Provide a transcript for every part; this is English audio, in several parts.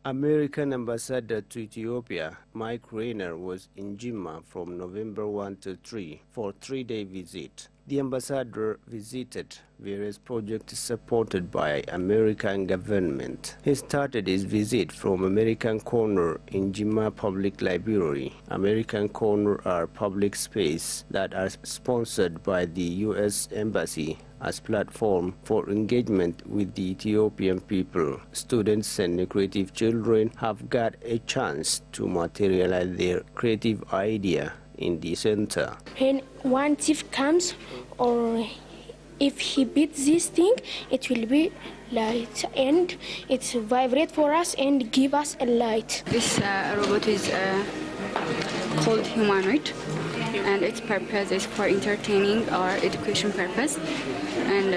American ambassador to Ethiopia, Mike Rayner, was in Jimma from November 1 to 3 for a 3-day visit. The ambassador visited various projects supported by American government. He started his visit from American Corner in Jimma Public Library. American Corner are public space that are sponsored by the U.S. Embassy as platform for engagement with the Ethiopian people. Students and creative children have got a chance to materialize their creative idea in the center. When one thief comes, or if he beats this thing, it will be light and it vibrate for us and give us a light. This robot is called humanoid, and its purpose is for entertaining or education purpose, and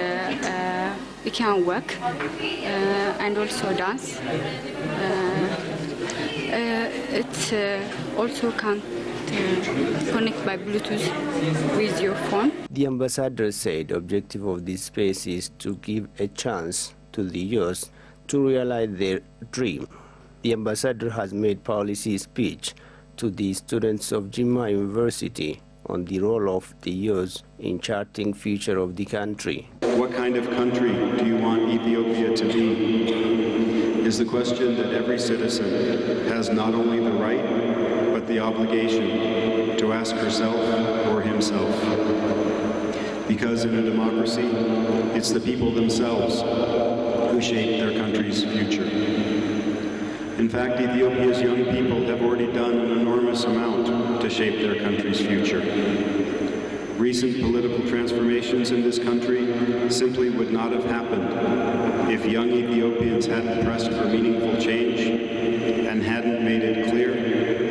it can walk and also dance. It also can connect by Bluetooth with your phone. The ambassador said the objective of this space is to give a chance to the youth to realize their dream. The ambassador has made policy speech to the students of Jimma University on the role of the youth in charting future of the country. What kind of country do you want Ethiopia to be? Is the question that every citizen has not only the right, but the obligation to ask herself or himself. Because in a democracy, it's the people themselves who shape their country's future. In fact, Ethiopia's young people have already done an enormous amount to shape their country's future. Recent political transformations in this country simply would not have happened if young Ethiopians hadn't pressed for meaningful change and hadn't made it clear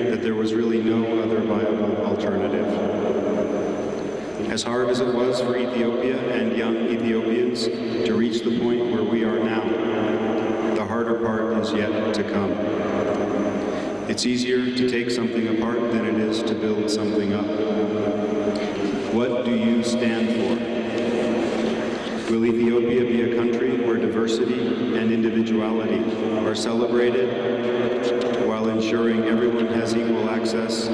that there was really no other viable alternative. As hard as it was for Ethiopia and young Ethiopians to reach the point where we are now, the harder part is yet to come. It's easier to take something apart than it is to build something up. What do you stand for? Will Ethiopia be a country where diversity and individuality are celebrated while ensuring everyone has equal access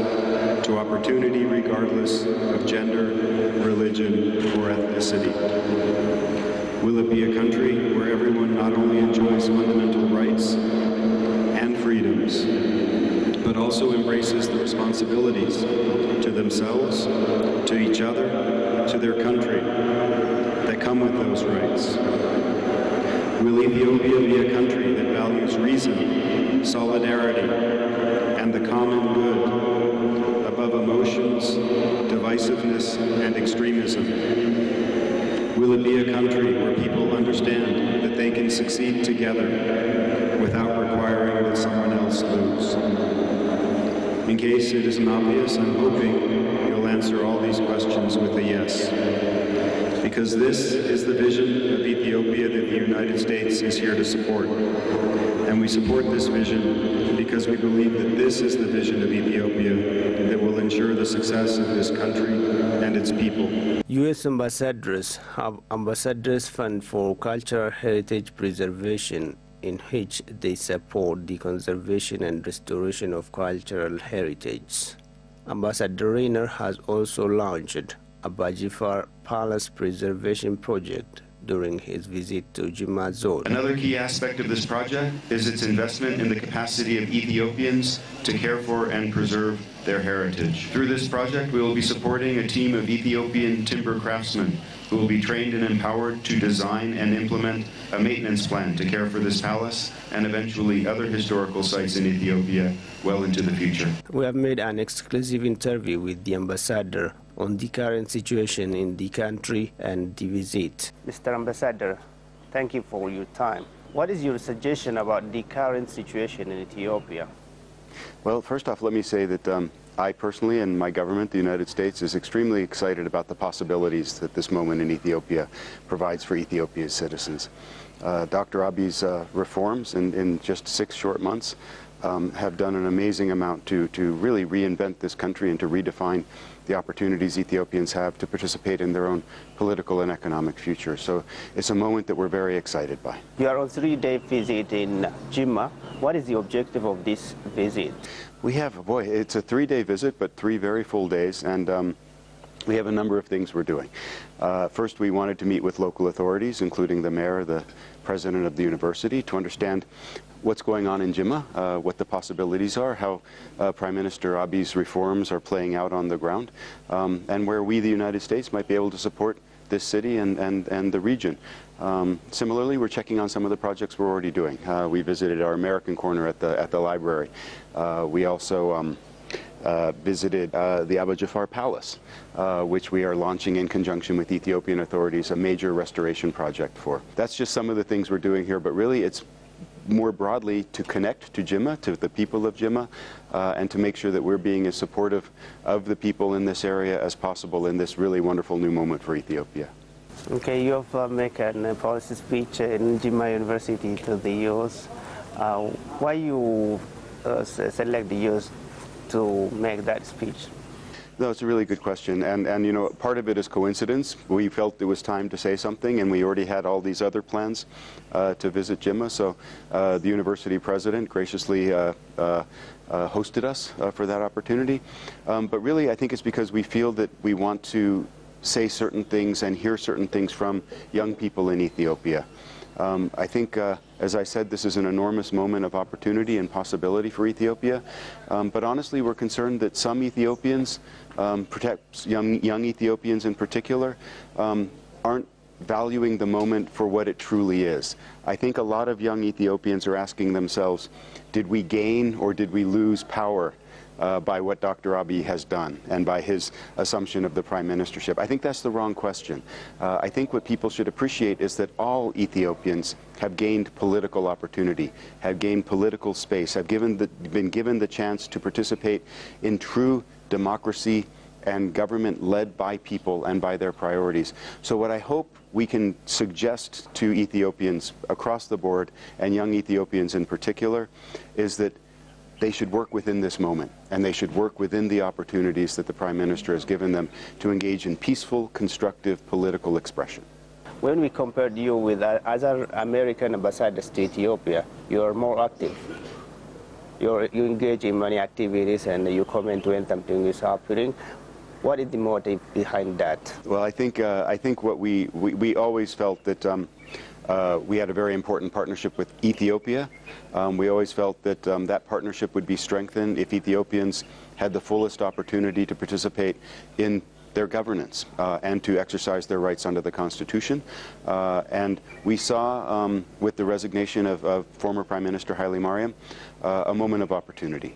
to opportunity regardless of gender, religion, or ethnicity? Will it be a country where everyone not only enjoys fundamental rights and freedoms, but also embraces the responsibilities to themselves, to each other, to their country that come with those rights? Will Ethiopia be a country that values reason, solidarity, and the common good above emotions, divisiveness, and extremism? Will it be a country where people understand that they can succeed together without requiring that someone else lose? In case it isn't obvious, I'm hoping you'll answer all these questions with a yes. Because this is the vision of Ethiopia that the United States is here to support. And we support this vision because we believe that this is the vision of Ethiopia that will ensure the success of this country and its people. U.S. ambassadors have Ambassadors Fund for Cultural Heritage Preservation, in which they support the conservation and restoration of cultural heritage. Ambassador Rayner has also launched Aba Jiffar Palace Preservation Project during his visit to Jimma Zone. Another key aspect of this project is its investment in the capacity of Ethiopians to care for and preserve their heritage. Through this project, we will be supporting a team of Ethiopian timber craftsmen who will be trained and empowered to design and implement a maintenance plan to care for this palace and eventually other historical sites in Ethiopia well into the future. We have made an exclusive interview with the ambassador on the current situation in the country and the visit. Mr. Ambassador, thank you for your time. What is your suggestion about the current situation in Ethiopia? Well, first off, let me say that I personally and my government, the United States, is extremely excited about the possibilities that this moment in Ethiopia provides for Ethiopia's citizens. Dr. Abiy's reforms in just 6 short months have done an amazing amount to really reinvent this country and to redefine the opportunities Ethiopians have to participate in their own political and economic future. So it's a moment that we're very excited by. You are on 3-day visit in Jimma. What is the objective of this visit? We have, boy, it's a 3-day visit, but 3 very full days, and we have a number of things we're doing. First, we wanted to meet with local authorities, including the mayor, the president of the university, to understand what's going on in Jimma, what the possibilities are, how Prime Minister Abiy's reforms are playing out on the ground, and where we, the United States, might be able to support this city and the region. Similarly, we're checking on some of the projects we're already doing. We visited our American corner at the library. We also visited the Aba Jiffar Palace, which we are launching in conjunction with Ethiopian authorities, a major restoration project for. That's just some of the things we're doing here, but really it's more broadly to connect to Jimma, to the people of Jimma, and to make sure that we're being as supportive of the people in this area as possible in this really wonderful new moment for Ethiopia. Okay, you have made a policy speech in Jimma University to the youth. Why you select the youth to make that speech? No, it's a really good question, and you know, part of it is coincidence. We felt it was time to say something, and we already had all these other plans to visit Jimma, so the university president graciously hosted us for that opportunity. But really, I think it's because we feel that we want to say certain things and hear certain things from young people in Ethiopia. I think, as I said, this is an enormous moment of opportunity and possibility for Ethiopia. But honestly, we're concerned that some Ethiopians, perhaps young Ethiopians in particular, aren't valuing the moment for what it truly is. I think a lot of young Ethiopians are asking themselves, did we gain or did we lose power by what Dr. Abiy has done and by his assumption of the prime ministership? I think that's the wrong question. I think what people should appreciate is that all Ethiopians have gained political opportunity, have gained political space, have been given the chance to participate in true democracy and government led by people and by their priorities. So what I hope we can suggest to Ethiopians across the board, and young Ethiopians in particular, is that they should work within this moment, and they should work within the opportunities that the Prime Minister has given them to engage in peaceful, constructive political expression. When we compared you with other American ambassadors to Ethiopia, you are more active. You engage in many activities and you comment when something is happening. What is the motive behind that? Well, I think what we always felt that we had a very important partnership with Ethiopia. We always felt that that partnership would be strengthened if Ethiopians had the fullest opportunity to participate in their governance and to exercise their rights under the Constitution. And we saw with the resignation of former Prime Minister Haile Mariam a moment of opportunity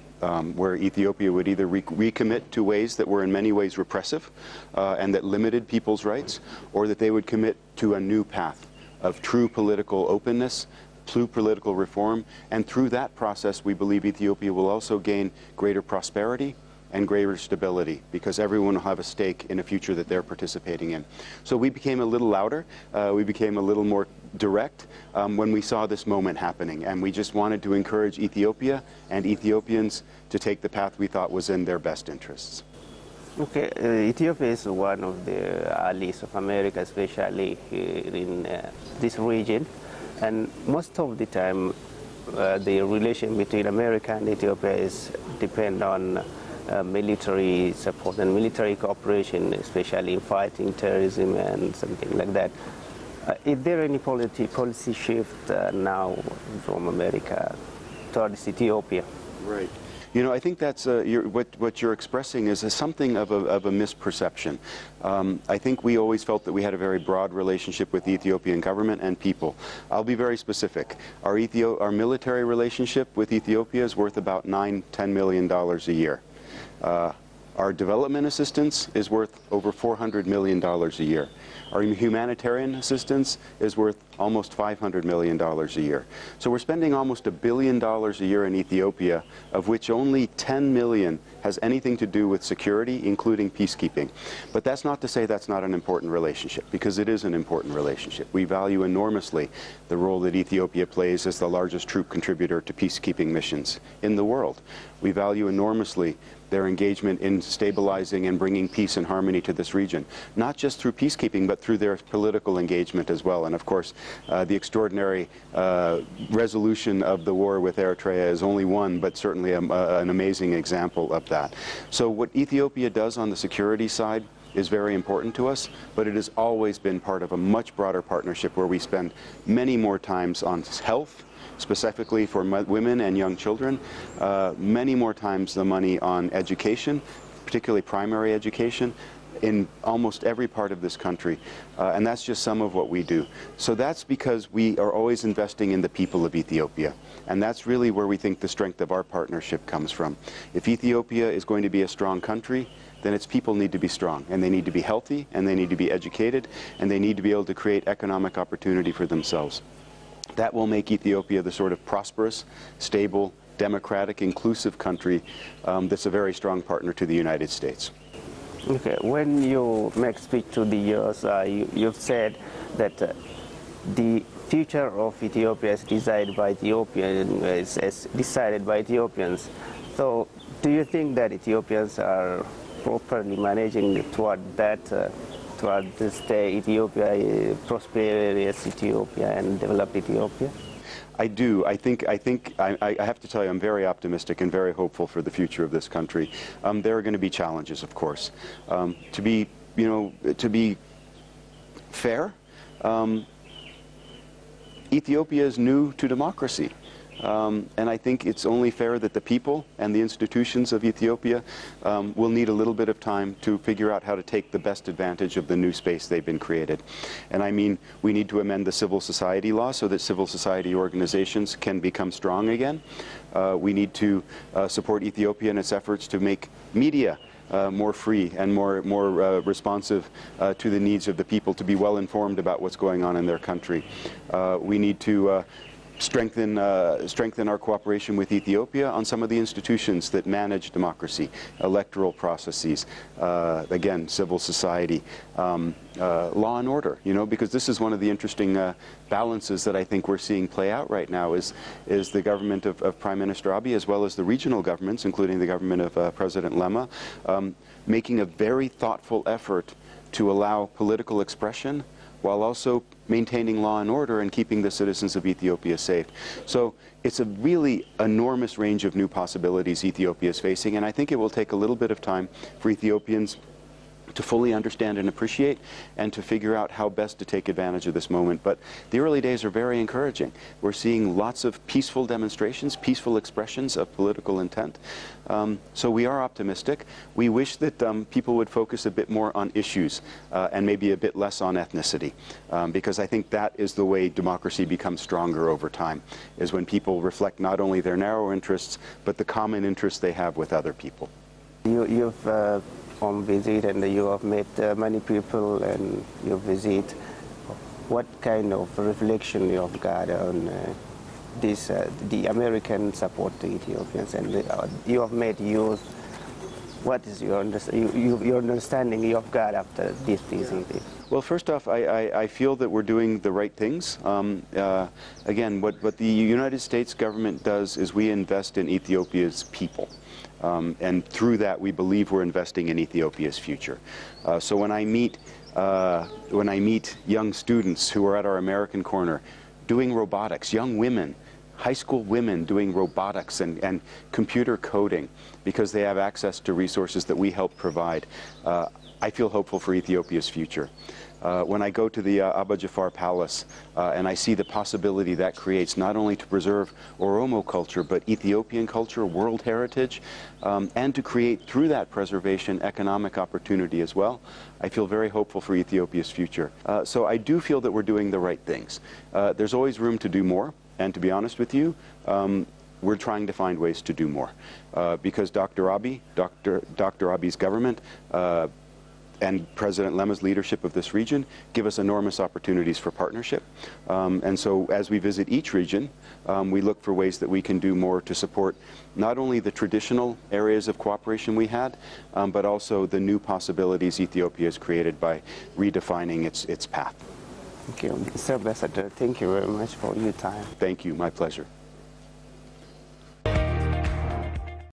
where Ethiopia would either recommit to ways that were in many ways repressive and that limited people's rights, or that they would commit to a new path of true political openness, true political reform, and through that process we believe Ethiopia will also gain greater prosperity and greater stability, because everyone will have a stake in a future that they're participating in. So we became a little louder, we became a little more direct when we saw this moment happening, and we just wanted to encourage Ethiopia and Ethiopians to take the path we thought was in their best interests. Okay, Ethiopia is one of the allies of America, especially here in this region, and most of the time the relation between America and Ethiopia is depend on military support and military cooperation, especially in fighting terrorism and something like that. Is there any policy shift now from America towards Ethiopia? Right. You know, I think that's what you're expressing is something of a misperception. I think we always felt that we had a very broad relationship with the Ethiopian government and people. I'll be very specific. Our military relationship with Ethiopia is worth about $9–10 million a year. Our development assistance is worth over $400 million a year. Our humanitarian assistance is worth almost $500 million a year. So we're spending almost $1 billion a year in Ethiopia, of which only 10 million has anything to do with security, including peacekeeping. But that's not to say that's not an important relationship, because it is an important relationship. We value enormously the role that Ethiopia plays as the largest troop contributor to peacekeeping missions in the world. We value enormously their engagement in stabilizing and bringing peace and harmony to this region, not just through peacekeeping, but through their political engagement as well. And of course, the extraordinary resolution of the war with Eritrea is only one, but certainly an amazing example of that. So what Ethiopia does on the security side is very important to us, but it has always been part of a much broader partnership where we spend many more times on health, specifically for women and young children, many more times the money on education, particularly primary education, in almost every part of this country. And that's just some of what we do. So that's because we are always investing in the people of Ethiopia. And that's really where we think the strength of our partnership comes from. If Ethiopia is going to be a strong country, then its people need to be strong, and they need to be healthy, and they need to be educated, and they need to be able to create economic opportunity for themselves. That will make Ethiopia the sort of prosperous, stable, democratic, inclusive country that's a very strong partner to the United States. Okay, when you make speech to the youth, you've said that the future of Ethiopia is decided by Ethiopians. Is decided by Ethiopians. So, do you think that Ethiopians are properly managing toward that? Toward this day, Ethiopia, prosperous Ethiopia and developed Ethiopia? I do. I have to tell you, I'm very optimistic and very hopeful for the future of this country. There are going to be challenges, of course. To be fair, Ethiopia is new to democracy. And I think it's only fair that the people and the institutions of Ethiopia will need a little bit of time to figure out how to take the best advantage of the new space they've been created. And I mean, we need to amend the civil society law so that civil society organizations can become strong again. We need to support Ethiopia in its efforts to make media more free and more responsive to the needs of the people, to be well informed about what's going on in their country. We need to strengthen our cooperation with Ethiopia on some of the institutions that manage democracy, electoral processes, again, civil society, law and order, because this is one of the interesting balances that I think we're seeing play out right now is the government of Prime Minister Abiy, as well as the regional governments, including the government of President Lema, making a very thoughtful effort to allow political expression while also maintaining law and order and keeping the citizens of Ethiopia safe. So it's a really enormous range of new possibilities Ethiopia is facing, and I think it will take a little bit of time for Ethiopians to fully understand and appreciate and to figure out how best to take advantage of this moment. But the early days are very encouraging. We're seeing lots of peaceful demonstrations, peaceful expressions of political intent. So we are optimistic. We wish that people would focus a bit more on issues and maybe a bit less on ethnicity, because I think that is the way democracy becomes stronger over time, is when people reflect not only their narrow interests, but the common interests they have with other people. You've on visit and you have met many people and you visit. What kind of reflection you have got on the American support to Ethiopians, and you have met youth? What is your understanding you have got after this visit? Well, first off, I feel that we're doing the right things. Again, what the United States government does is we invest in Ethiopia's people. And through that, we believe we're investing in Ethiopia's future. So when I meet young students who are at our American corner doing robotics, young women, high school women doing robotics and computer coding because they have access to resources that we help provide, I feel hopeful for Ethiopia's future. When I go to the Aba Jiffar Palace and I see the possibility that creates not only to preserve Oromo culture, but Ethiopian culture, world heritage, and to create through that preservation economic opportunity as well, I feel very hopeful for Ethiopia's future. So I do feel that we're doing the right things. There's always room to do more, and to be honest with you, we're trying to find ways to do more. Because Dr. Abiy's government and President Lema's leadership of this region give us enormous opportunities for partnership. And so as we visit each region, we look for ways that we can do more to support not only the traditional areas of cooperation we had, but also the new possibilities Ethiopia has created by redefining its path. Thank you, Mr. Ambassador. Thank you very much for your time. Thank you. My pleasure.